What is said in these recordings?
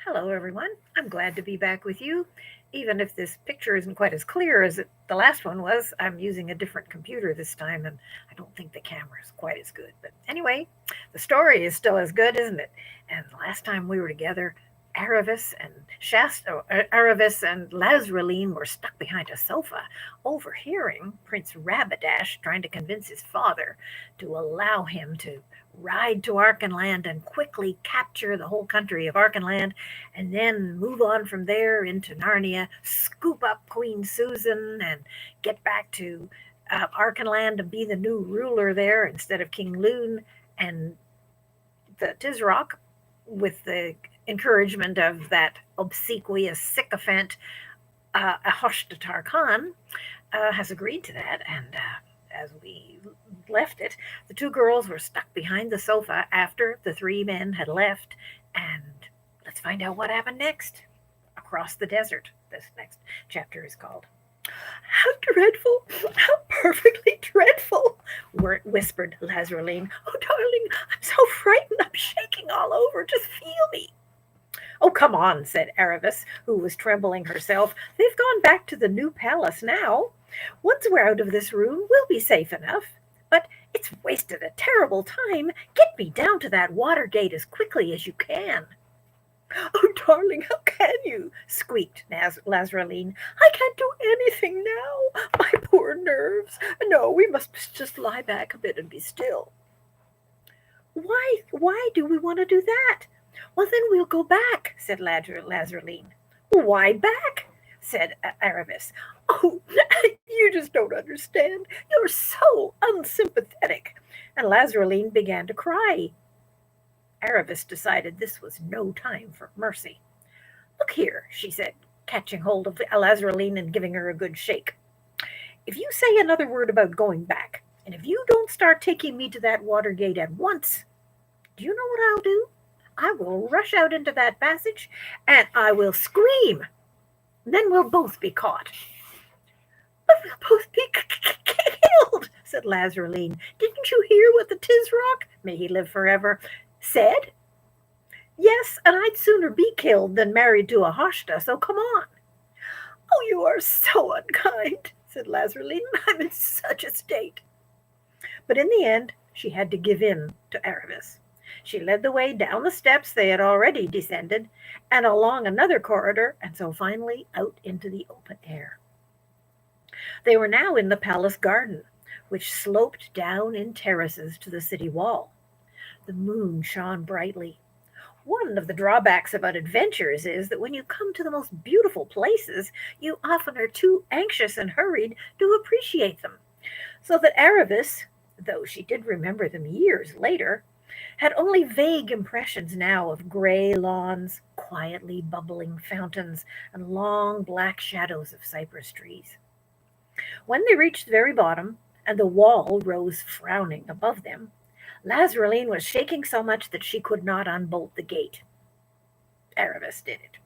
Hello, everyone. I'm glad to be back with you. Even if this picture isn't quite as clear as the last one was, I'm using a different computer this time, and I don't think the camera is quite as good. But anyway, the story is still as good, isn't it? And the last time we were together, Aravis and Lazraline were stuck behind a sofa, overhearing Prince Rabadash trying to convince his father to allow him to ride to Archenland and quickly capture the whole country of Archenland and then move on from there into Narnia, scoop up Queen Susan, and get back to Archenland and be the new ruler there instead of King Loon and the Tisroc, with the encouragement of that obsequious sycophant Ahoshtatar Khan, has agreed to that. And as we left it, the two girls were stuck behind the sofa after the three men had left. And let's find out what happened next. Across the desert, this next chapter is called. How dreadful! How perfectly dreadful! Whispered Lazarine. Oh, darling, I'm so frightened. I'm shaking all over. Just feel me. Oh, come on, said Aravis, who was trembling herself. They've gone back to the new palace now. Once we're out of this room, we'll be safe enough. But it's wasted a terrible time. Get me down to that water gate as quickly as you can. Oh, darling, how can you? Squeaked Lazraline. I can't do anything now. My poor nerves. No, we must just lie back a bit and be still. Why do we want to do that? Well, then we'll go back, said Lazarine. Why back? Said Aravis. Oh, you just don't understand. You're so unsympathetic. And Lazarine began to cry. Aravis decided this was no time for mercy. Look here, she said, catching hold of Lazarine and giving her a good shake. If you say another word about going back, and if you don't start taking me to that water gate at once, do you know what I'll do? I will rush out into that passage and I will scream. Then we'll both be caught. But we'll both be killed, said Lazarine. Didn't you hear what the Tisroc, may he live forever, said? Yes, and I'd sooner be killed than married to a Hoshta, so come on. Oh, you are so unkind, said Lazarine. I'm in such a state. But in the end, she had to give in to Aravis. She led the way down the steps they had already descended, and along another corridor, and so finally out into the open air. They were now in the palace garden, which sloped down in terraces to the city wall. The moon shone brightly. One of the drawbacks about adventures is that when you come to the most beautiful places, you often are too anxious and hurried to appreciate them. So that Aravis, though she did remember them years later, had only vague impressions now of gray lawns, quietly bubbling fountains, and long black shadows of cypress trees. When they reached the very bottom, and the wall rose frowning above them, Lazarine was shaking so much that she could not unbolt the gate. Aravis did it.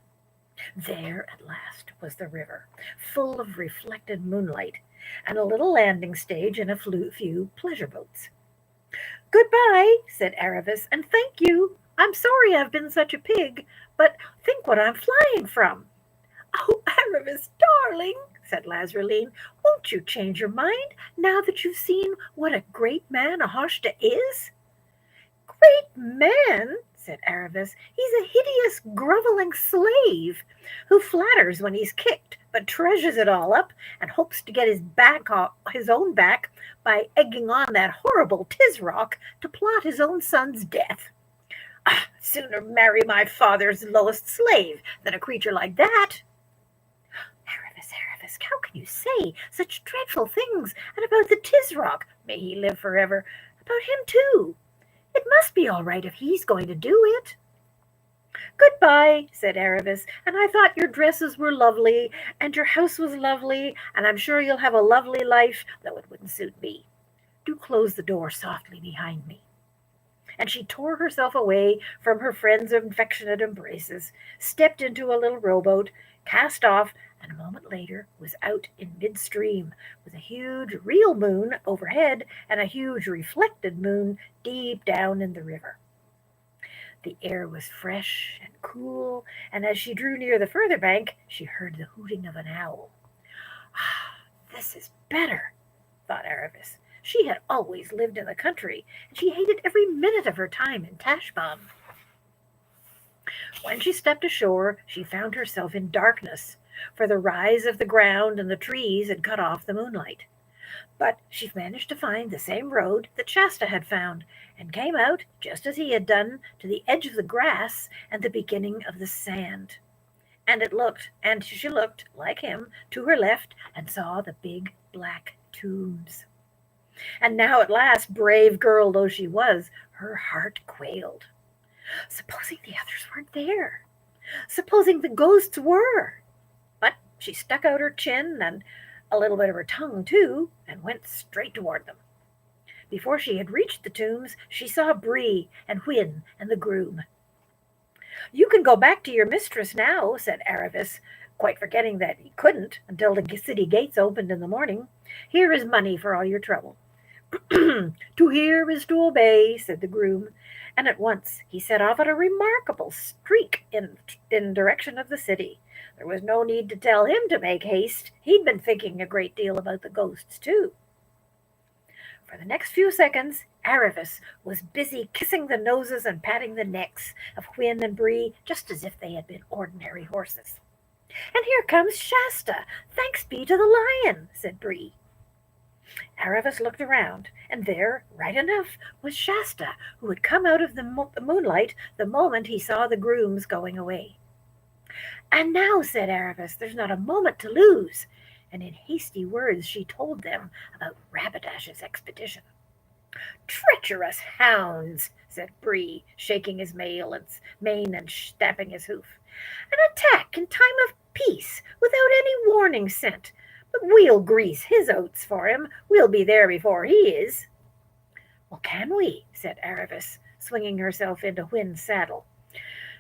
There at last was the river, full of reflected moonlight, and a little landing stage and a few pleasure boats. Goodbye, said Aravis, and thank you. I'm sorry I've been such a pig, but think what I'm flying from. Oh, Aravis, darling, said Lazarine, won't you change your mind now that you've seen what a great man Ahoshta is? Great man, said Aravis. He's a hideous, groveling slave who flatters when he's kicked, but treasures it all up and hopes to get his own back by egging on that horrible Tisroc to plot his own son's death. Sooner marry my father's lowest slave than a creature like that. Aravis, how can you say such dreadful things? And about the Tisroc, may he live forever, about him too. It must be all right if he's going to do it. Goodbye, said Aravis, and I thought your dresses were lovely, and your house was lovely, and I'm sure you'll have a lovely life, though it wouldn't suit me. Do close the door softly behind me. And she tore herself away from her friend's affectionate embraces, stepped into a little rowboat, cast off, and a moment later was out in midstream, with a huge real moon overhead and a huge reflected moon deep down in the river. The air was fresh and cool, and as she drew near the further bank, she heard the hooting of an owl. Ah, this is better, thought Aravis. She had always lived in the country, and she hated every minute of her time in Tashbaan. When she stepped ashore, she found herself in darkness, for the rise of the ground and the trees had cut off the moonlight. But she managed to find the same road that Shasta had found, and came out, just as he had done, to the edge of the grass and the beginning of the sand. And she looked, like him, to her left and saw the big black tombs. And now at last, brave girl though she was, her heart quailed. Supposing the others weren't there? Supposing the ghosts were? But she stuck out her chin and a little bit of her tongue, too, and went straight toward them. Before she had reached the tombs, she saw Bree and Hwin and the groom. You can go back to your mistress now, said Aravis, quite forgetting that he couldn't until the city gates opened in the morning. Here is money for all your trouble. To hear is to obey, said the groom, and at once he set off at a remarkable streak in direction of the city. There was no need to tell him to make haste. He'd been thinking a great deal about the ghosts, too. For the next few seconds, Aravis was busy kissing the noses and patting the necks of Hwin and Bree, just as if they had been ordinary horses. And here comes Shasta. Thanks be to the lion, said Bree. Aravis looked around, and there, right enough, was Shasta, who had come out of the moonlight the moment he saw the grooms going away. And now, said Aravis, there's not a moment to lose. And in hasty words she told them about Rabadash's expedition. Treacherous hounds, said Bree, shaking his mane and stamping his hoof. An attack in time of peace, without any warning sent. But we'll grease his oats for him. We'll be there before he is. Well, can we? Said Aravis, swinging herself into Hwin's saddle.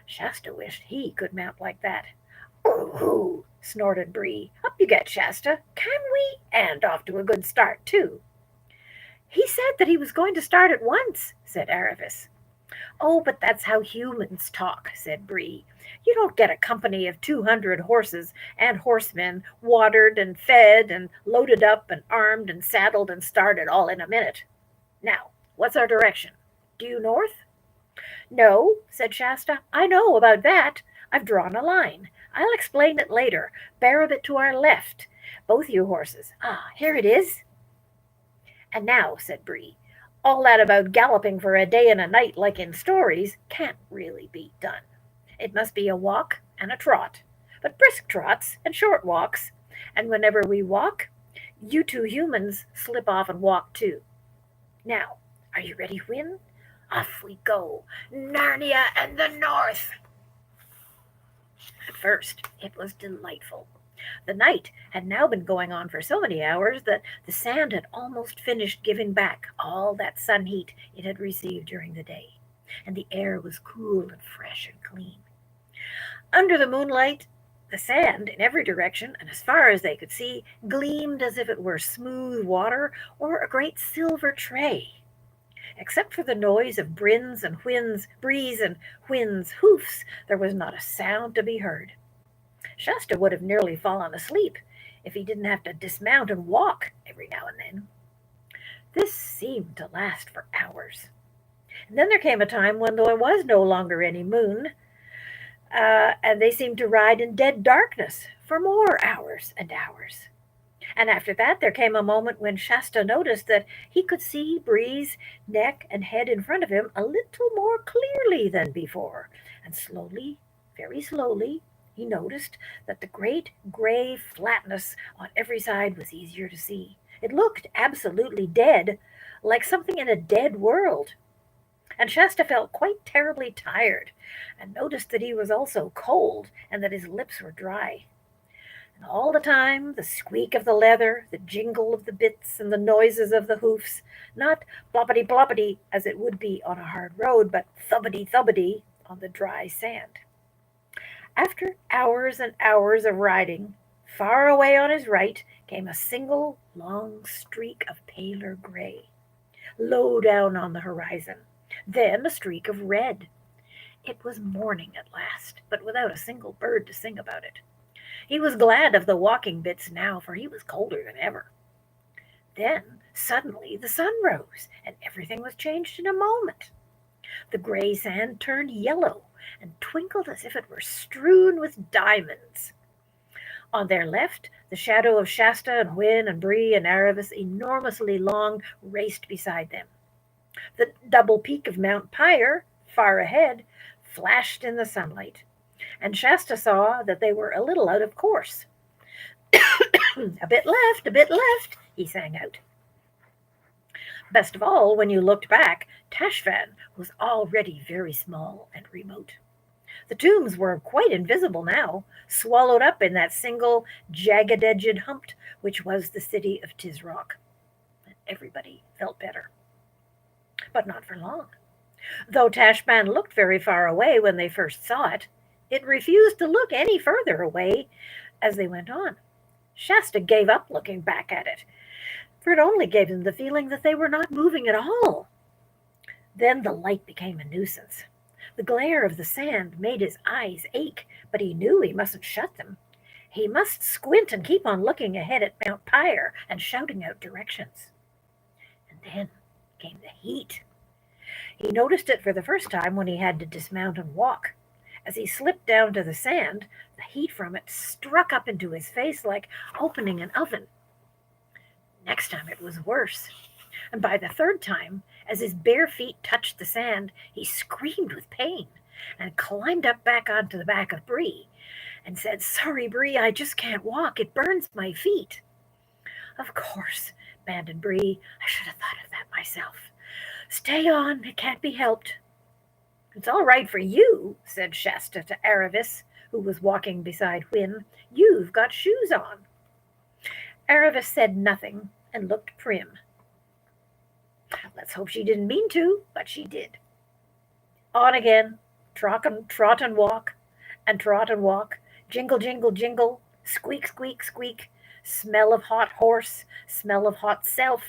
Shasta wished he could mount like that. Oh, snorted Bree. Up you get, Shasta. Can we? And off to a good start, too. He said that he was going to start at once, said Aravis. Oh, but that's how humans talk, said Bree. You don't get a company of 200 horses and horsemen watered and fed and loaded up and armed and saddled and started all in a minute. Now, what's our direction? Due north? No, said Shasta. I know about that. I've drawn a line. I'll explain it later. Bear a bit to our left. Both you horses. Ah, here it is. And now, said Bree, all that about galloping for a day and a night like in stories can't really be done. It must be a walk and a trot, but brisk trots and short walks. And whenever we walk, you two humans slip off and walk too. Now, are you ready, Hwin? Off we go. Narnia and the North. At first, it was delightful. The night had now been going on for so many hours that the sand had almost finished giving back all that sun heat it had received during the day, and the air was cool and fresh and clean. Under the moonlight, the sand in every direction, and as far as they could see, gleamed as if it were smooth water or a great silver tray. Except for the noise of Bree's and Hwin's hoofs, there was not a sound to be heard. Shasta would have nearly fallen asleep if he didn't have to dismount and walk every now and then. This seemed to last for hours. And then there came a time when there was no longer any moon, and they seemed to ride in dead darkness for more hours and hours. And after that there came a moment when Shasta noticed that he could see Bree's neck and head in front of him a little more clearly than before, and slowly, very slowly, he noticed that the great gray flatness on every side was easier to see. It looked absolutely dead, like something in a dead world. And Shasta felt quite terribly tired, and noticed that he was also cold and that his lips were dry. And all the time, the squeak of the leather, the jingle of the bits, and the noises of the hoofs, not bloppity bloppity as it would be on a hard road, but thubbity thubbity on the dry sand. After hours and hours of riding, far away on his right came a single long streak of paler gray, low down on the horizon, then a streak of red, It was morning at last, but without a single bird to sing about it. He was glad of the walking bits now, for he was colder than ever. Then suddenly the sun rose, and everything was changed in a moment. The gray sand turned yellow and twinkled as if it were strewn with diamonds. On their left, the shadow of Shasta and Wynn and Bree and Aravis, enormously long, raced beside them. The double peak of Mount Pyre, far ahead, flashed in the sunlight, and Shasta saw that they were a little out of course. A bit left, he sang out. Best of all, when you looked back, Tashfan was already very small and remote. The tombs were quite invisible now, swallowed up in that single jagged-edged hump which was the city of Tisrock. And everybody felt better. But not for long. Though Tashbaan looked very far away when they first saw it, it refused to look any further away as they went on. Shasta gave up looking back at it, for it only gave him the feeling that they were not moving at all. Then the light became a nuisance. The glare of the sand made his eyes ache, but he knew he mustn't shut them. He must squint and keep on looking ahead at Mount Pyre and shouting out directions. And then came the heat. He noticed it for the first time when he had to dismount and walk. As he slipped down to the sand, the heat from it struck up into his face like opening an oven. Next time it was worse. And by the third time, as his bare feet touched the sand, he screamed with pain and climbed up back onto the back of Bree and said, "Sorry, Bree, I just can't walk. It burns my feet." "Of course," abandoned Bree. "I should have thought of that myself. Stay on. It can't be helped." "It's all right for you," said Shasta to Aravis, who was walking beside Wynn. "You've got shoes on." Aravis said nothing and looked prim. Let's hope she didn't mean to, but she did. On again, trot and walk, and trot and walk, jingle, jingle, jingle, squeak, squeak, squeak, smell of hot horse, smell of hot self,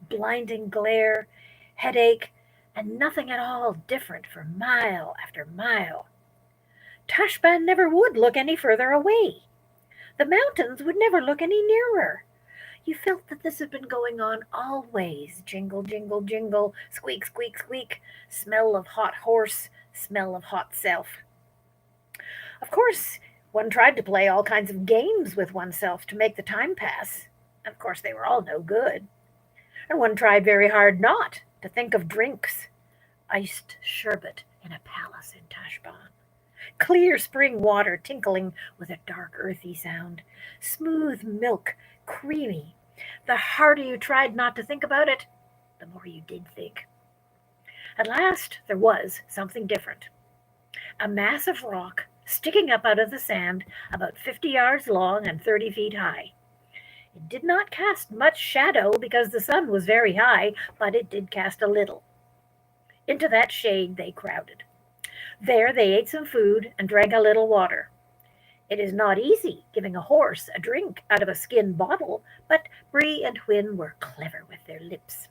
blinding glare, headache, and nothing at all different for mile after mile. Tashbaan never would look any further away. The mountains would never look any nearer. You felt that this had been going on always. Jingle, jingle, jingle, squeak, squeak, squeak, smell of hot horse, smell of hot self. Of course, one tried to play all kinds of games with oneself to make the time pass, and of course they were all no good. And one tried very hard not to think of drinks. Iced sherbet in a palace in Tashbaan. Clear spring water tinkling with a dark earthy sound. Smooth milk, creamy. The harder you tried not to think about it, the more you did think. At last there was something different. A mass of rock sticking up out of the sand, about 50 yards long and 30 feet high. It did not cast much shadow because the sun was very high, but it did cast a little. Into that shade they crowded. There they ate some food and drank a little water. It is not easy giving a horse a drink out of a skin bottle, but Bree and Wynn were clever with their lips.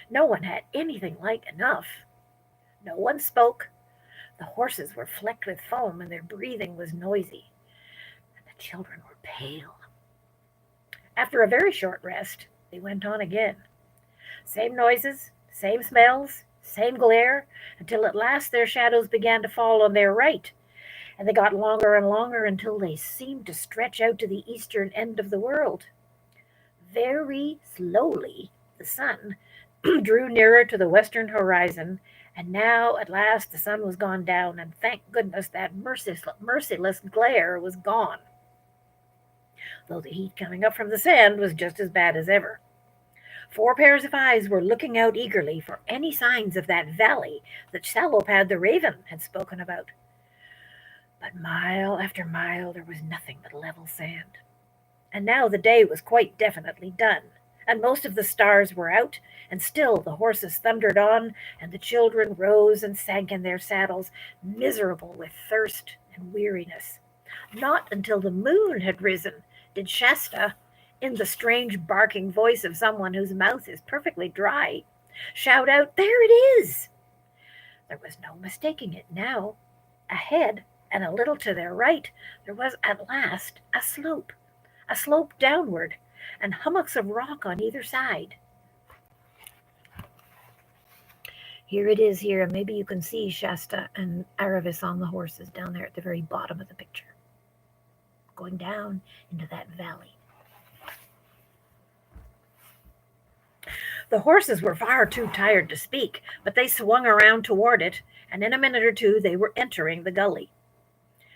No one had anything like enough. No one spoke. The horses were flecked with foam and their breathing was noisy. And the children were pale. After a very short rest, they went on again. Same noises, same smells, same glare, until at last their shadows began to fall on their right, and they got longer and longer until they seemed to stretch out to the eastern end of the world. Very slowly, the sun drew nearer to the western horizon, and now at last the sun was gone down, and thank goodness that merciless glare was gone, though the heat coming up from the sand was just as bad as ever. 4 pairs of eyes were looking out eagerly for any signs of that valley that Salopad the raven had spoken about. But mile after mile there was nothing but level sand. And now the day was quite definitely done, and most of the stars were out, and still the horses thundered on, and the children rose and sank in their saddles, miserable with thirst and weariness. Not until the moon had risen did Shasta, in the strange barking voice of someone whose mouth is perfectly dry, shout out, "There it is!" There was no mistaking it now. Ahead, and a little to their right, there was at last a slope downward, and hummocks of rock on either side. Here it is here, and maybe you can see Shasta and Aravis on the horses down there at the very bottom of the picture, going down into that valley. The horses were far too tired to speak, but they swung around toward it, and in a minute or two they were entering the gully.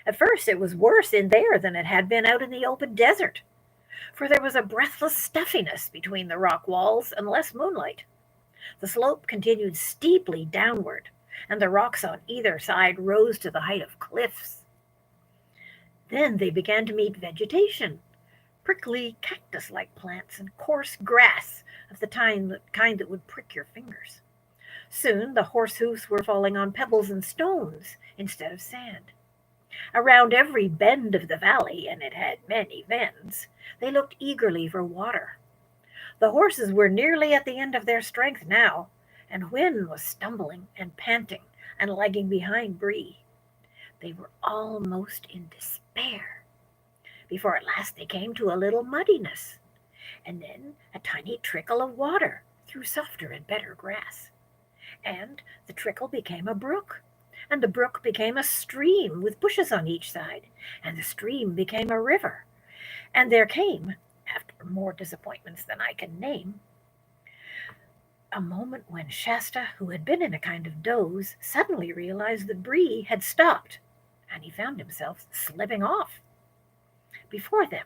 At first it was worse in there than it had been out in the open desert, for there was a breathless stuffiness between the rock walls and less moonlight. The slope continued steeply downward, and the rocks on either side rose to the height of cliffs. Then they began to meet vegetation, prickly cactus-like plants and coarse grass of the kind that would prick your fingers. Soon the horse hoofs were falling on pebbles and stones instead of sand. Around every bend of the valley, and it had many bends, they looked eagerly for water. The horses were nearly at the end of their strength now, and Hwin was stumbling and panting and lagging behind Bree. They were almost in despair, before at last they came to a little muddiness, and then a tiny trickle of water through softer and better grass. And the trickle became a brook, and the brook became a stream with bushes on each side, and the stream became a river. And there came, after more disappointments than I can name, a moment when Shasta, who had been in a kind of doze, suddenly realized that Bree had stopped, and he found himself slipping off. Before them,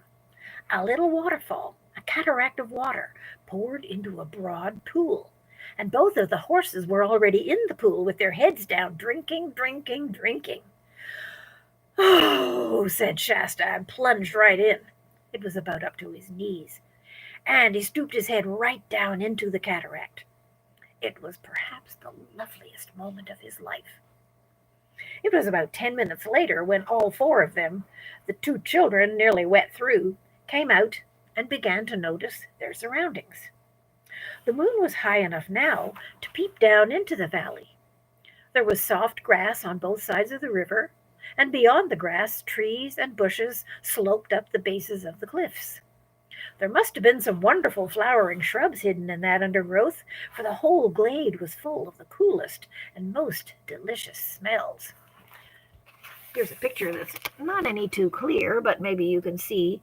a little waterfall, a cataract of water, poured into a broad pool, and both of the horses were already in the pool with their heads down, drinking, drinking, drinking. "Oh," said Shasta, and plunged right in. It was about up to his knees, and he stooped his head right down into the cataract. It was perhaps the loveliest moment of his life. It was about 10 minutes later when all four of them, the two children nearly wet through, came out and began to notice their surroundings. The moon was high enough now to peep down into the valley. There was soft grass on both sides of the river, and beyond the grass, trees and bushes sloped up the bases of the cliffs. There must have been some wonderful flowering shrubs hidden in that undergrowth, for the whole glade was full of the coolest and most delicious smells. Here's a picture that's not any too clear, but maybe you can see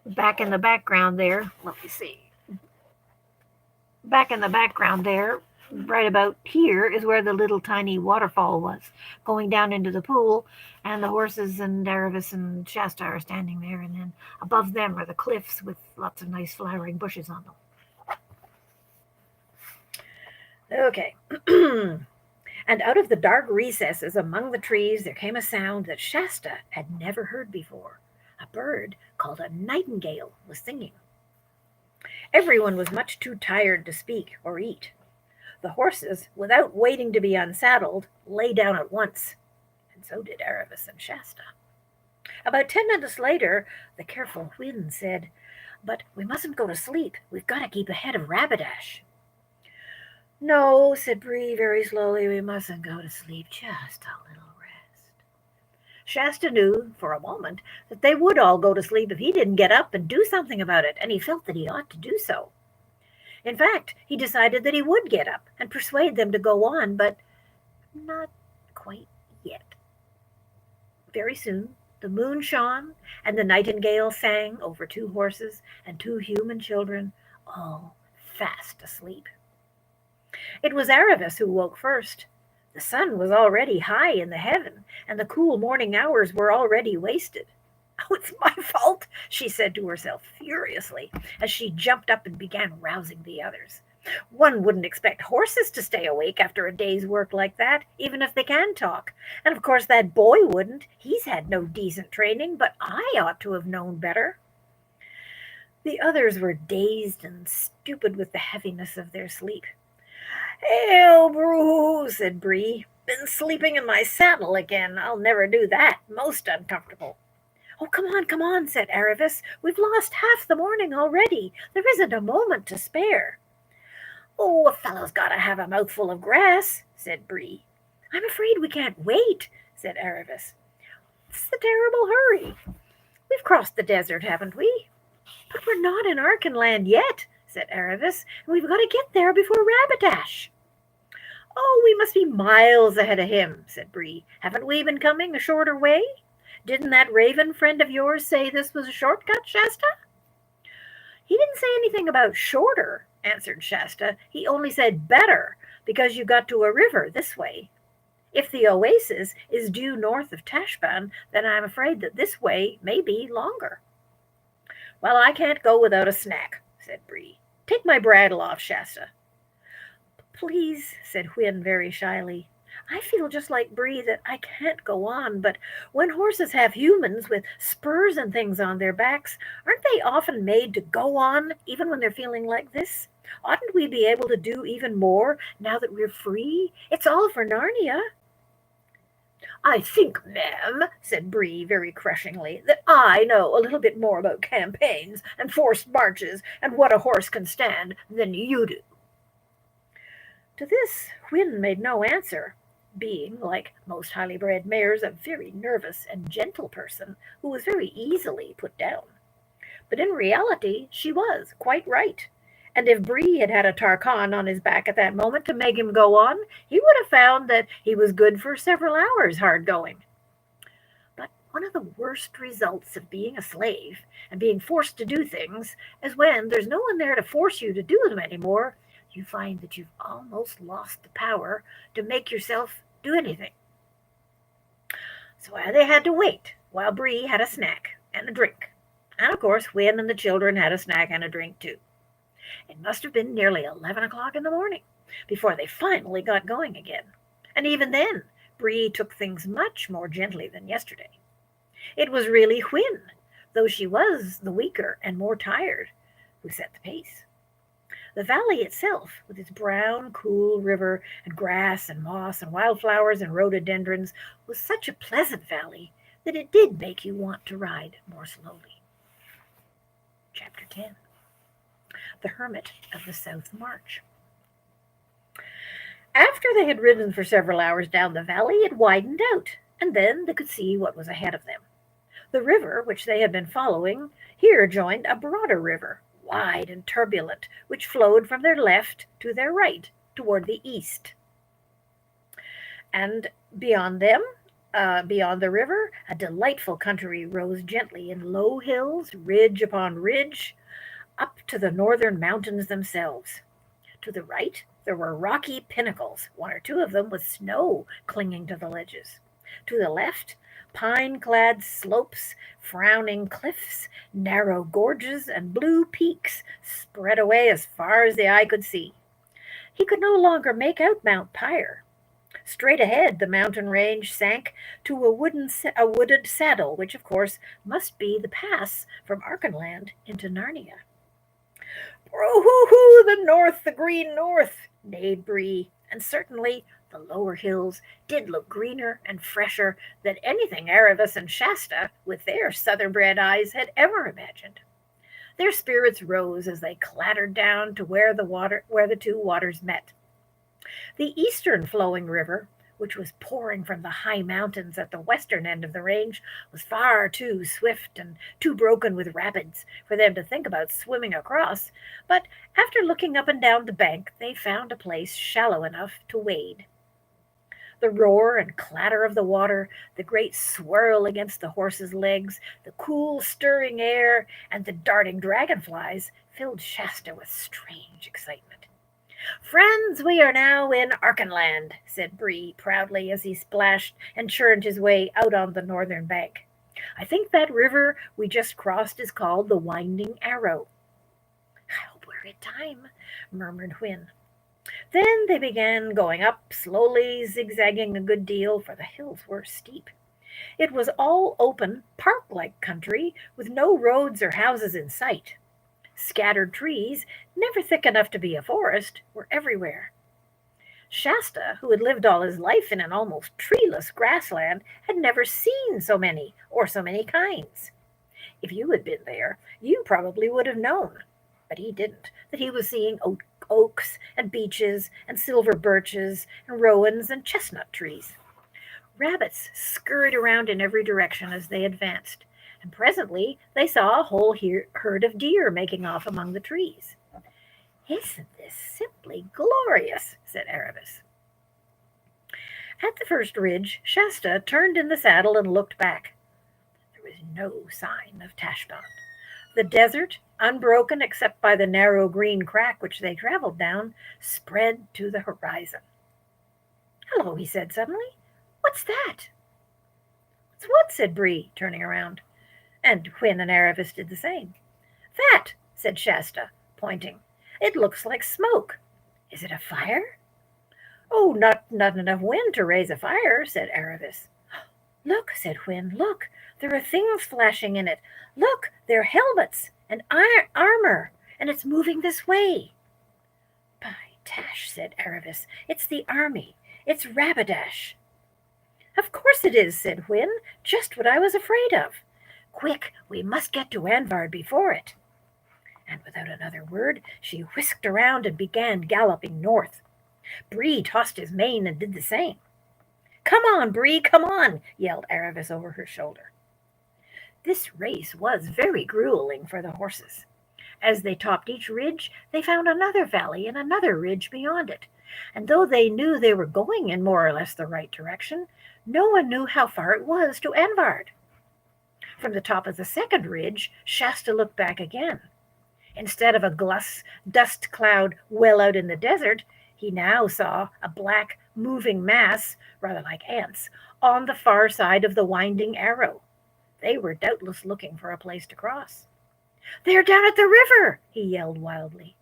back in the background there. Let me see. Back in the background there, right about here, is where the little tiny waterfall was, going down into the pool, and the horses and Aravis and Shasta are standing there, and then above them are the cliffs with lots of nice flowering bushes on them. Okay. And out of the dark recesses among the trees there came a sound that Shasta had never heard before. A bird called a nightingale was singing. Everyone was much too tired to speak or eat. The horses, without waiting to be unsaddled, lay down at once, and so did Aravis and Shasta. About 10 minutes later, the careful Hwin said, "But we mustn't go to sleep. We've got to keep ahead of Rapidash." "No," said Bree very slowly, "we mustn't go to sleep, just a little rest." Shasta knew, for a moment, that they would all go to sleep if he didn't get up and do something about it, and he felt that he ought to do so. In fact, he decided that he would get up and persuade them to go on, but not quite yet. Very soon the moon shone, and the nightingale sang over two horses and two human children, all fast asleep. It was Aravis who woke first. The sun was already high in the heaven, and the cool morning hours were already wasted. "Oh, it's my fault," she said to herself furiously, as she jumped up and began rousing the others. "One wouldn't expect horses to stay awake after a day's work like that, even if they can talk. And of course that boy wouldn't. He's had no decent training, but I ought to have known better." The others were dazed and stupid with the heaviness of their sleep. "Hail, Broo," said Bree. "Been sleeping in my saddle again. I'll never do that. Most uncomfortable." "Oh, come on," said Aravis. "We've lost half the morning already. There isn't a moment to spare." "Oh, a fellow's got to have a mouthful of grass," said Bree. I'm afraid we can't wait, said Aravis. What's the terrible hurry? We've crossed the desert, haven't we? But we're not in Archenland yet, said Aravis, and we've got to get there before Rabadash. Oh, we must be miles ahead of him, said Bree. Haven't we been coming a shorter way? Didn't that raven friend of yours say this was a shortcut, Shasta? He didn't say anything about shorter, answered Shasta. He only said better, because you got to a river this way. If the oasis is due north of Tashbaan, then I'm afraid that this way may be longer. Well, I can't go without a snack, said Bree. Take my bridle off, Shasta. Please, said Hwin very shyly. I feel just like Bree that I can't go on, but when horses have humans with spurs and things on their backs, aren't they often made to go on even when they're feeling like this? Oughtn't we be able to do even more now that we're free? It's all for Narnia. I think, ma'am, said Bree very crushingly, that I know a little bit more about campaigns and forced marches and what a horse can stand than you do. To this Hwin made no answer, being, like most highly bred mares, a very nervous and gentle person who was very easily put down. But in reality she was quite right, and if Bree had had a Tarkan on his back at that moment to make him go on, he would have found that he was good for several hours hard going. But one of the worst results of being a slave and being forced to do things is when there's no one there to force you to do them anymore, you find that you've almost lost the power to make yourself do anything. So they had to wait while Bree had a snack and a drink. And of course, Hwin and the children had a snack and a drink too. It must have been nearly 11 o'clock in the morning before they finally got going again. And even then, Bree took things much more gently than yesterday. It was really Hwin, though she was the weaker and more tired, who set the pace. The valley itself, with its brown, cool river and grass and moss and wildflowers and rhododendrons, was such a pleasant valley that it did make you want to ride more slowly. Chapter 10. The Hermit of the South March. After they had ridden for several hours down the valley, it widened out, and then they could see what was ahead of them. The river, which they had been following, here joined a broader river, wide and turbulent, which flowed from their left to their right, toward the east. And beyond them, beyond the river, a delightful country rose gently in low hills, ridge upon ridge, up to the northern mountains themselves. To the right, there were rocky pinnacles, one or two of them with snow clinging to the ledges. To the left, pine-clad slopes, frowning cliffs, narrow gorges, and blue peaks spread away as far as the eye could see. He could no longer make out Mount Pyre. Straight ahead, the mountain range sank to a wooded saddle, which, of course, must be the pass from Archenland into Narnia. "Bro-hoo-hoo, the north, the green north," neighed Bree, and certainly the lower hills did look greener and fresher than anything Aravis and Shasta, with their southern-bred eyes, had ever imagined. Their spirits rose as they clattered down to where the two waters met. The eastern flowing river, which was pouring from the high mountains at the western end of the range, was far too swift and too broken with rapids for them to think about swimming across, but after looking up and down the bank, they found a place shallow enough to wade. The roar and clatter of the water, the great swirl against the horses' legs, the cool stirring air, and the darting dragonflies filled Shasta with strange excitement. "Friends, we are now in Archenland," said Bree proudly as he splashed and churned his way out on the northern bank. "I think that river we just crossed is called the Winding Arrow." "I hope we're in time," murmured Hwin. Then they began going up, slowly zigzagging a good deal, for the hills were steep. It was all open, park-like country, with no roads or houses in sight. Scattered trees, never thick enough to be a forest, were everywhere. Shasta, who had lived all his life in an almost treeless grassland, had never seen so many or so many kinds. If you had been there, you probably would have known, but he didn't, that he was seeing oaks and beeches and silver birches and rowans and chestnut trees. Rabbits scurried around in every direction as they advanced, and presently they saw a whole herd of deer making off among the trees. "Isn't this simply glorious?" said Aravis. At the first ridge, Shasta turned in the saddle and looked back. There was no sign of Tashbaan. The desert, unbroken except by the narrow green crack which they traveled down, spread to the horizon. "Hello," he said suddenly. "What's that?" "What's what?" said Bree, turning around. And Hwin and Aravis did the same. "That," said Shasta, pointing. "It looks like smoke. Is it a fire?" "Oh, not enough wind to raise a fire," said Aravis. "Look," said Hwin, "look, there are things flashing in it. Look, they're helmets and armor, and it's moving this way." "By Tash," said Aravis, "it's the army. It's Rabadash." "Of course it is," said Hwin, "just what I was afraid of. Quick, we must get to Anvard before it." And without another word, she whisked around and began galloping north. Bree tossed his mane and did the same. "Come on, Bree, come on," yelled Aravis over her shoulder. This race was very grueling for the horses. As they topped each ridge, they found another valley and another ridge beyond it, and though they knew they were going in more or less the right direction, no one knew how far it was to Anvard. From the top of the second ridge, Shasta looked back again. Instead of a dust cloud well out in the desert, he now saw a black, moving mass, rather like ants, on the far side of the winding arrow. They were doubtless looking for a place to cross. "They're down at the river!" he yelled wildly.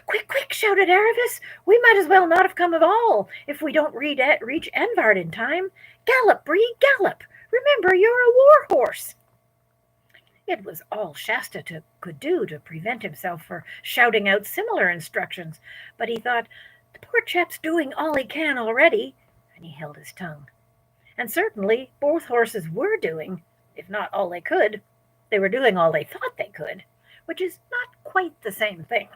"Quick, quick!" shouted Aravis. "We might as well not have come at all if we don't reach Anvard in time. Gallop, Bree, gallop! Remember, you're a war horse." It was all Shasta could do to prevent himself from shouting out similar instructions, but he thought, "The poor chap's doing all he can already," and he held his tongue. And certainly both horses were doing, if not all they could. They were doing all they thought they could, which is not quite the same thing.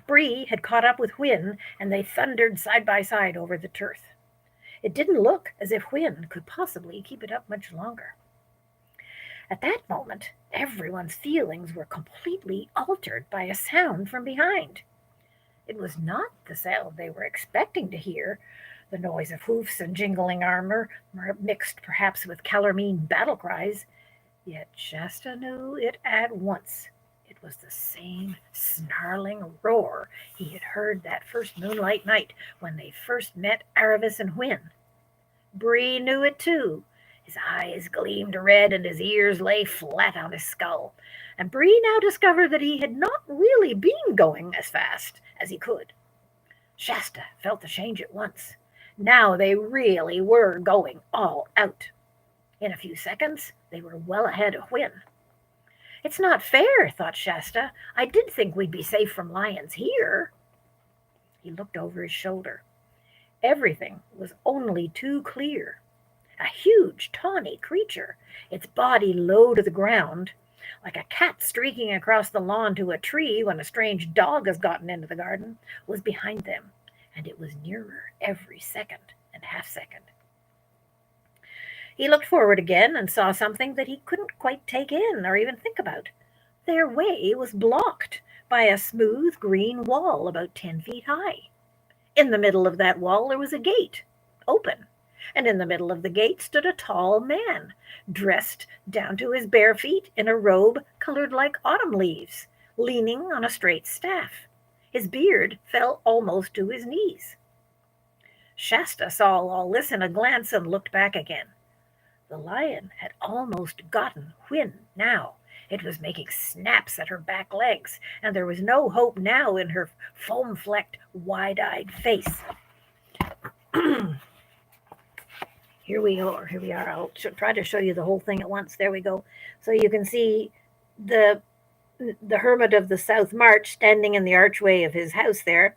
Bree had caught up with Hwin, and they thundered side by side over the turf. It didn't look as if Hwin could possibly keep it up much longer. At that moment, everyone's feelings were completely altered by a sound from behind. It was not the sound they were expecting to hear, the noise of hoofs and jingling armor, mixed perhaps with Calormene battle cries. Yet Shasta knew it at once. It was the same snarling roar he had heard that first moonlight night when they first met Aravis and Hwin. Bree knew it too. His eyes gleamed red and his ears lay flat on his skull, and Bree now discovered that he had not really been going as fast as he could. Shasta felt the change at once. Now they really were going all out. In a few seconds, they were well ahead of Hwin. "It's not fair," thought Shasta. "I did think we'd be safe from lions here." He looked over his shoulder. Everything was only too clear. A huge, tawny creature, its body low to the ground, like a cat streaking across the lawn to a tree when a strange dog has gotten into the garden, was behind them, and it was nearer every second and half-second. He looked forward again and saw something that he couldn't quite take in or even think about. Their way was blocked by a smooth green wall about 10 feet high. In the middle of that wall there was a gate, open, and in the middle of the gate stood a tall man, dressed down to his bare feet in a robe colored like autumn leaves, leaning on a straight staff. His beard fell almost to his knees. Shasta saw all this in a glance and looked back again. The lion had almost gotten Hwin now. It was making snaps at her back legs, and there was no hope now in her foam-flecked, wide-eyed face. Here we are. I'll try to show you the whole thing at once. There we go. So you can see the hermit of the South March standing in the archway of his house there.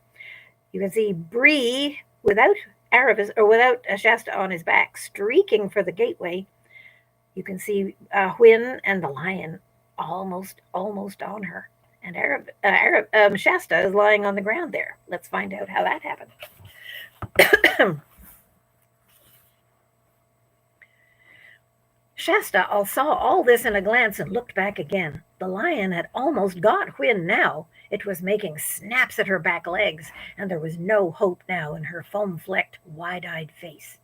You can see Bree without Aravis, or without Shasta on his back, streaking for the gateway. You can see Hwin and the lion almost on her. and Shasta is lying on the ground there. Let's find out how that happened. Shasta saw all this in a glance and looked back again. The lion had almost got Hwin now. It was making snaps at her back legs, and there was no hope now in her foam-flecked, wide-eyed face.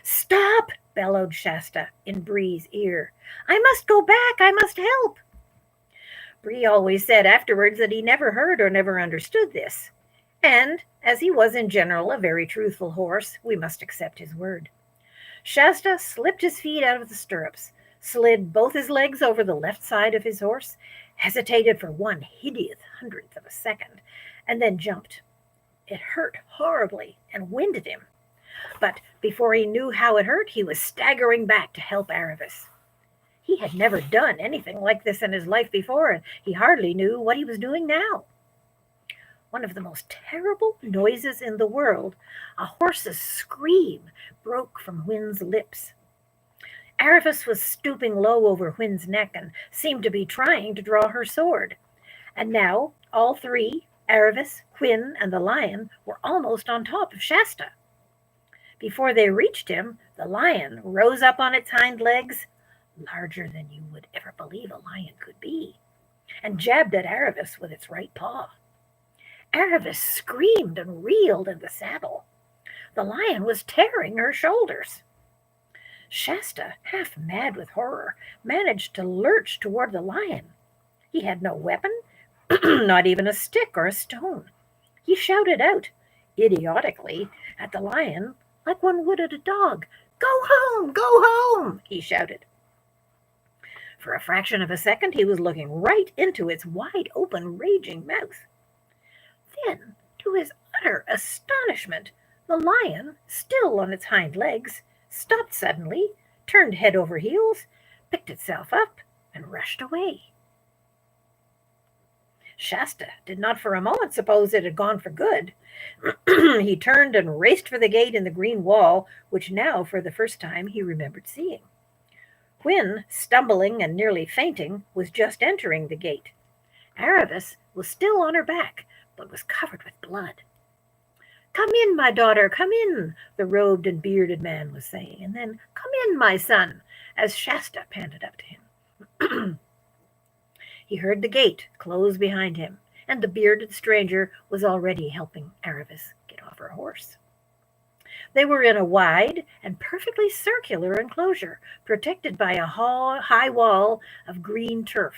"Stop!" bellowed Shasta in Bree's ear. "I must go back. I must help." Bree always said afterwards that he never heard or never understood this. And, as he was in general a very truthful horse, we must accept his word. Shasta slipped his feet out of the stirrups, slid both his legs over the left side of his horse, hesitated for one hideous hundredth of a second, and then jumped. It hurt horribly and winded him. But before he knew how it hurt, he was staggering back to help Aravis. He had never done anything like this in his life before, and he hardly knew what he was doing now. One of the most terrible noises in the world, a horse's scream, broke from Hwin's lips. Aravis was stooping low over Hwin's neck and seemed to be trying to draw her sword. And now all three, Aravis, Hwin, and the lion, were almost on top of Shasta. Before they reached him, the lion rose up on its hind legs, larger than you would ever believe a lion could be, and jabbed at Aravis with its right paw. Aravis screamed and reeled in the saddle. The lion was tearing her shoulders. Shasta, half mad with horror, managed to lurch toward the lion. He had no weapon, not even a stick or a stone. He shouted out, idiotically, at the lion like one would at a dog. "Go home! Go home!" he shouted. For a fraction of a second he was looking right into its wide-open, raging mouth. Then, to his utter astonishment, the lion, still on its hind legs, stopped suddenly, turned head over heels, picked itself up, and rushed away. Shasta did not for a moment suppose it had gone for good. He turned and raced for the gate in the green wall, which now, for the first time, he remembered seeing. Hwin, stumbling and nearly fainting, was just entering the gate. Aravis was still on her back, but was covered with blood. "Come in, my daughter, come in," the robed and bearded man was saying, and then, "Come in, my son," as Shasta panted up to him. He heard the gate close behind him, and the bearded stranger was already helping Aravis get off her horse. They were in a wide and perfectly circular enclosure, protected by a high wall of green turf.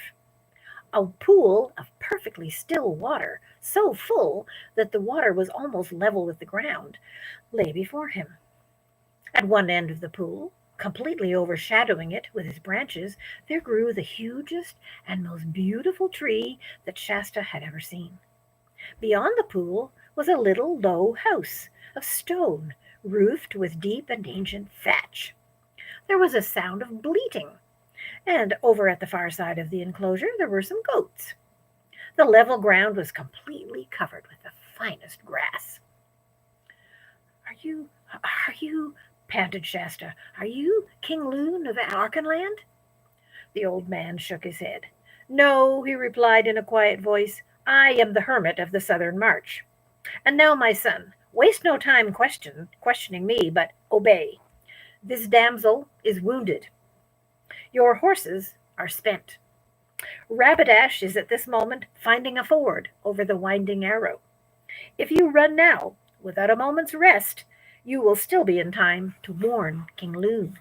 A pool of perfectly still water, so full that the water was almost level with the ground, lay before him. At one end of the pool, completely overshadowing it with its branches, there grew the hugest and most beautiful tree that Shasta had ever seen. Beyond the pool was a little low house of stone, roofed with deep and ancient thatch. There was a sound of bleating, and over at the far side of the enclosure there were some goats. The level ground was completely covered with the finest grass. Are you, panted Shasta, "are you King Lune of Archenland?" The old man shook his head. "No," he replied in a quiet voice, "I am the hermit of the Southern March. And now, my son, waste no time questioning me, but obey. This damsel is wounded. Your horses are spent. Rapidash is at this moment finding a ford over the winding arrow. If you run now, without a moment's rest, you will still be in time to warn King Lune."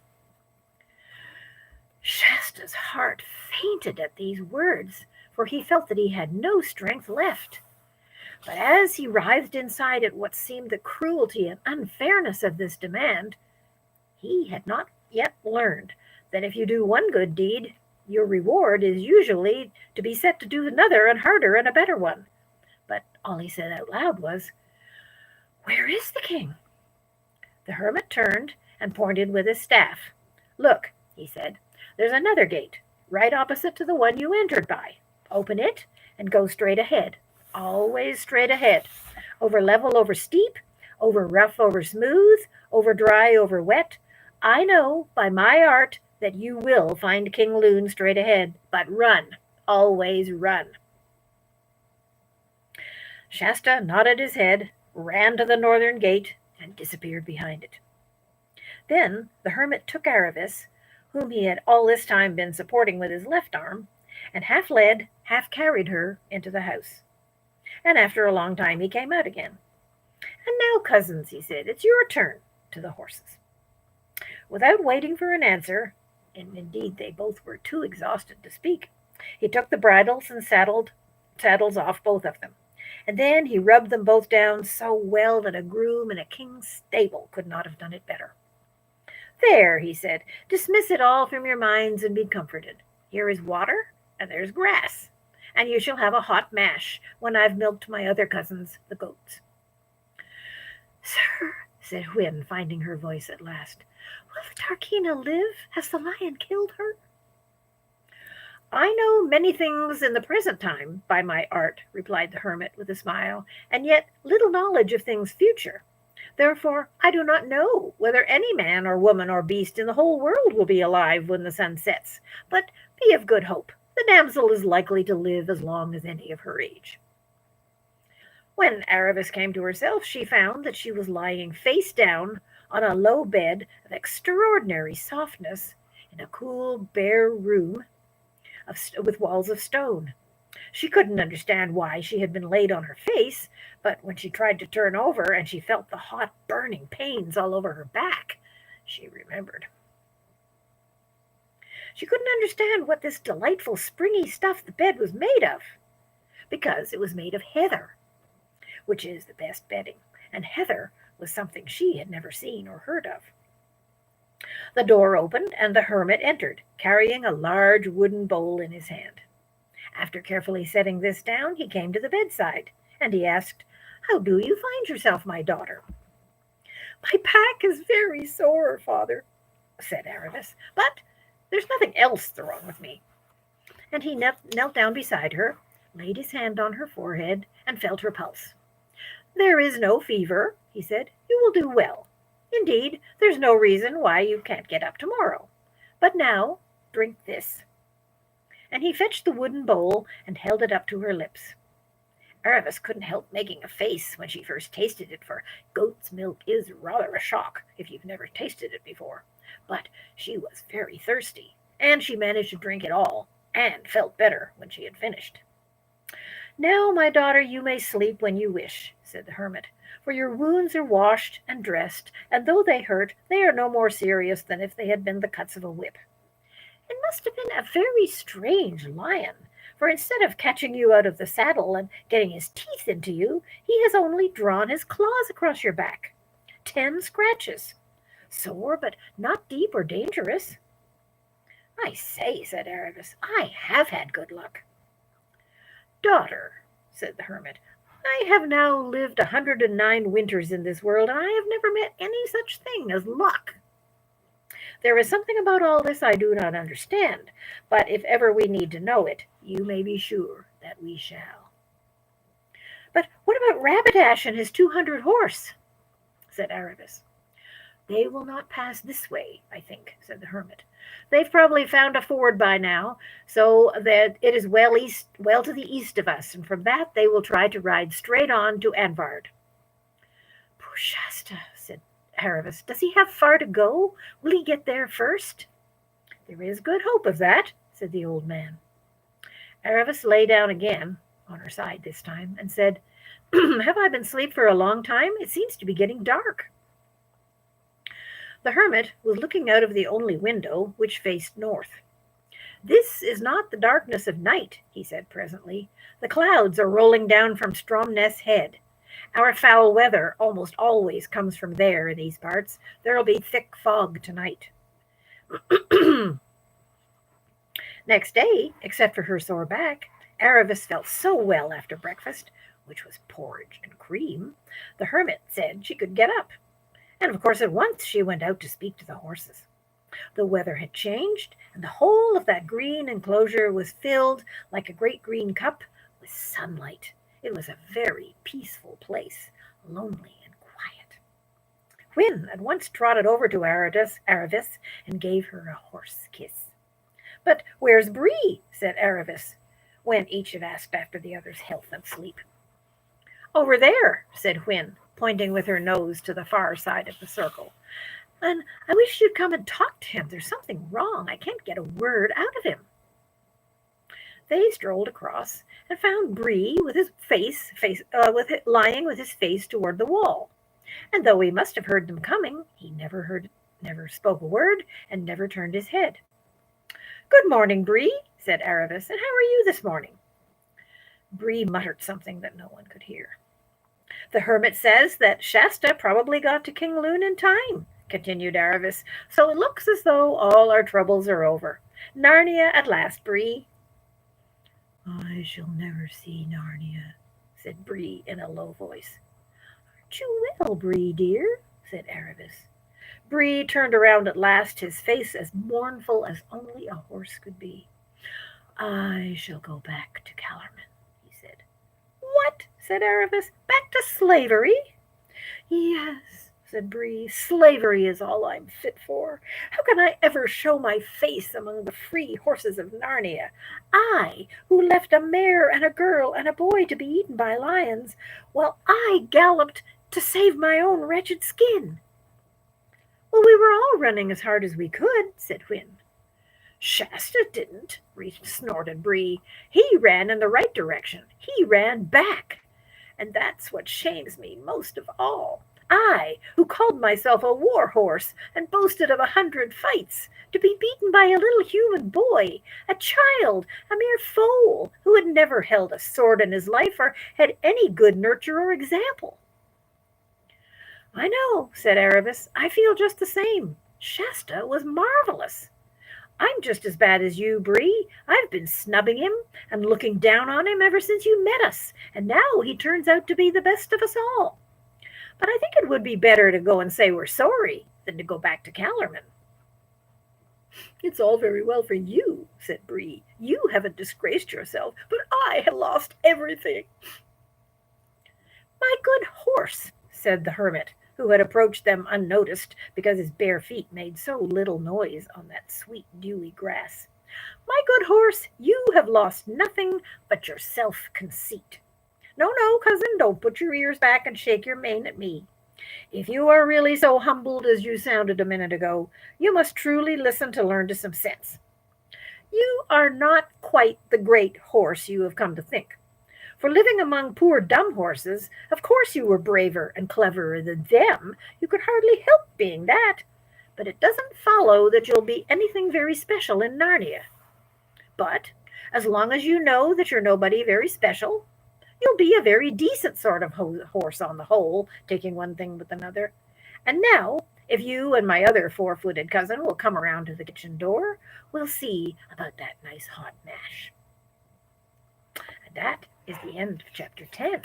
Shasta's heart fainted at these words, for he felt that he had no strength left. But as he writhed inside at what seemed the cruelty and unfairness of this demand, he had not yet learned that if you do one good deed, your reward is usually to be set to do another and harder and a better one. But all he said out loud was, "Where is the king?" The hermit turned and pointed with his staff. "Look," he said, "there's another gate, right opposite to the one you entered by. Open it and go straight ahead, always straight ahead, over level, over steep, over rough, over smooth, over dry, over wet. I know by my art that you will find King Lune straight ahead, but run, always run." Shasta nodded his head, ran to the northern gate, and disappeared behind it. Then the hermit took Aravis, whom he had all this time been supporting with his left arm, and half led, half carried her into the house. And after a long time he came out again. And now, cousins, he said, it's your turn, to the horses. Without waiting for an answer, and indeed they both were too exhausted to speak, he took the bridles and saddles off both of them. And then he rubbed them both down so well that a groom in a king's stable could not have done it better. There, he said, dismiss it all from your minds and be comforted. Here is water, and there's grass, and you shall have a hot mash when I've milked my other cousins, the goats. Sir, said Hwin, finding her voice at last, will Tarkheena live? Has the lion killed her? I know many things in the present time by my art, replied the hermit with a smile, and yet little knowledge of things future. Therefore I do not know whether any man or woman or beast in the whole world will be alive when the sun sets, but be of good hope. The damsel is likely to live as long as any of her age. When Aravis came to herself, she found that she was lying face down on a low bed of extraordinary softness in a cool, bare room with walls of stone. She couldn't understand why she had been laid on her face, but when she tried to turn over and she felt the hot, burning pains all over her back, she remembered. She couldn't understand what this delightful, springy stuff the bed was made of, because it was made of heather, which is the best bedding, and heather was something she had never seen or heard of. The door opened, and the hermit entered, carrying a large wooden bowl in his hand. After carefully setting this down, he came to the bedside, and he asked, How do you find yourself, my daughter? My back is very sore, father, said Aravis, but there's nothing else wrong with me. And he knelt down beside her, laid his hand on her forehead, and felt her pulse. There is no fever, he said. You will do well. Indeed, there's no reason why you can't get up tomorrow. But now, drink this. And he fetched the wooden bowl and held it up to her lips. Aravis couldn't help making a face when she first tasted it, for goat's milk is rather a shock if you've never tasted it before. But she was very thirsty, and she managed to drink it all, and felt better when she had finished. Now, my daughter, you may sleep when you wish, said the hermit, for your wounds are washed and dressed, and though they hurt, they are no more serious than if they had been the cuts of a whip. It must have been a very strange lion, for instead of catching you out of the saddle and getting his teeth into you, he has only drawn his claws across your back. 10 scratches. Sore, but not deep or dangerous. I say, said Aravis, I have had good luck. Daughter, said the hermit, I have now lived 109 winters in this world, and I have never met any such thing as luck. There is something about all this I do not understand, but if ever we need to know it, you may be sure that we shall. But what about Rabadash and his 200 horse? Said Aravis. They will not pass this way, I think, said the hermit. They've probably found a ford by now, so that it is well to the east of us, and from that they will try to ride straight on to Anvard. Poor Shasta, said Aravis. Does he have far to go? Will he get there first? There is good hope of that, said the old man. Aravis lay down again, on her side this time, and said, Have I been asleep for a long time? It seems to be getting dark. The hermit was looking out of the only window, which faced north. This is not the darkness of night, he said presently. The clouds are rolling down from Stromness Head. Our foul weather almost always comes from there in these parts. There'll be thick fog tonight. Next day, except for her sore back, Aravis felt so well after breakfast, which was porridge and cream, the hermit said she could get up. And of course at once she went out to speak to the horses. The weather had changed, and the whole of that green enclosure was filled, like a great green cup, with sunlight. It was a very peaceful place, lonely and quiet. Hwin at once trotted over to Aravis and gave her a horse kiss. But where's Bree? Said Aravis, when each had asked after the other's health and sleep. Over there, said Whin, pointing with her nose to the far side of the circle. And I wish you'd come and talk to him. There's something wrong. I can't get a word out of him. They strolled across and found Bree with his lying with his face toward the wall. And though he must have heard them coming, he never spoke a word, and never turned his head. Good morning, Bree, said Aravis, and how are you this morning? Bree muttered something that no one could hear. The hermit says that Shasta probably got to King Loon in time, continued Aravis, so it looks as though all our troubles are over. Narnia at last, Bree. I shall never see Narnia, said Bree in a low voice. Aren't you well, Bree, dear? Said Aravis. Bree turned around at last, his face as mournful as only a horse could be. I shall go back to Calormen, he said. What? Said Aravis. Back to slavery? Yes, said Bree. Slavery is all I'm fit for. How can I ever show my face among the free horses of Narnia? I, who left a mare and a girl and a boy to be eaten by lions, while I galloped to save my own wretched skin. Well, we were all running as hard as we could, said Whin. Shasta didn't, snorted Bree. He ran in the right direction. He ran back. And that's what shames me most of all. I, who called myself a war horse and boasted of 100 fights, to be beaten by a little human boy, a child, a mere foal, who had never held a sword in his life or had any good nurture or example. I know, said Aravis. I feel just the same. Shasta was marvelous. I'm just as bad as you, Bree. I've been snubbing him and looking down on him ever since you met us, and now he turns out to be the best of us all. But I think it would be better to go and say we're sorry than to go back to Calormen. It's all very well for you, said Bree. You haven't disgraced yourself, but I have lost everything. My good horse, said the hermit, who had approached them unnoticed because his bare feet made so little noise on that sweet dewy grass. My good horse, you have lost nothing but your self-conceit. No, cousin, don't put your ears back and shake your mane at me. If you are really so humbled as you sounded a minute ago, you must truly listen to learn to some sense. You are not quite the great horse you have come to think. For living among poor dumb horses, of course you were braver and cleverer than them. You could hardly help being that. But it doesn't follow that you'll be anything very special in Narnia. But as long as you know that you're nobody very special, you'll be a very decent sort of horse on the whole, taking one thing with another. And now, if you and my other four-footed cousin will come around to the kitchen door, we'll see about that nice hot mash. And that is the end of chapter 10.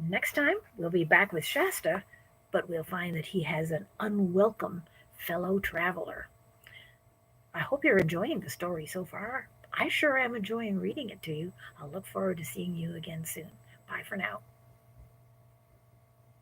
Next time, we'll be back with Shasta, but we'll find that he has an unwelcome fellow traveler. I hope you're enjoying the story so far. I sure am enjoying reading it to you. I'll look forward to seeing you again soon. Bye for now.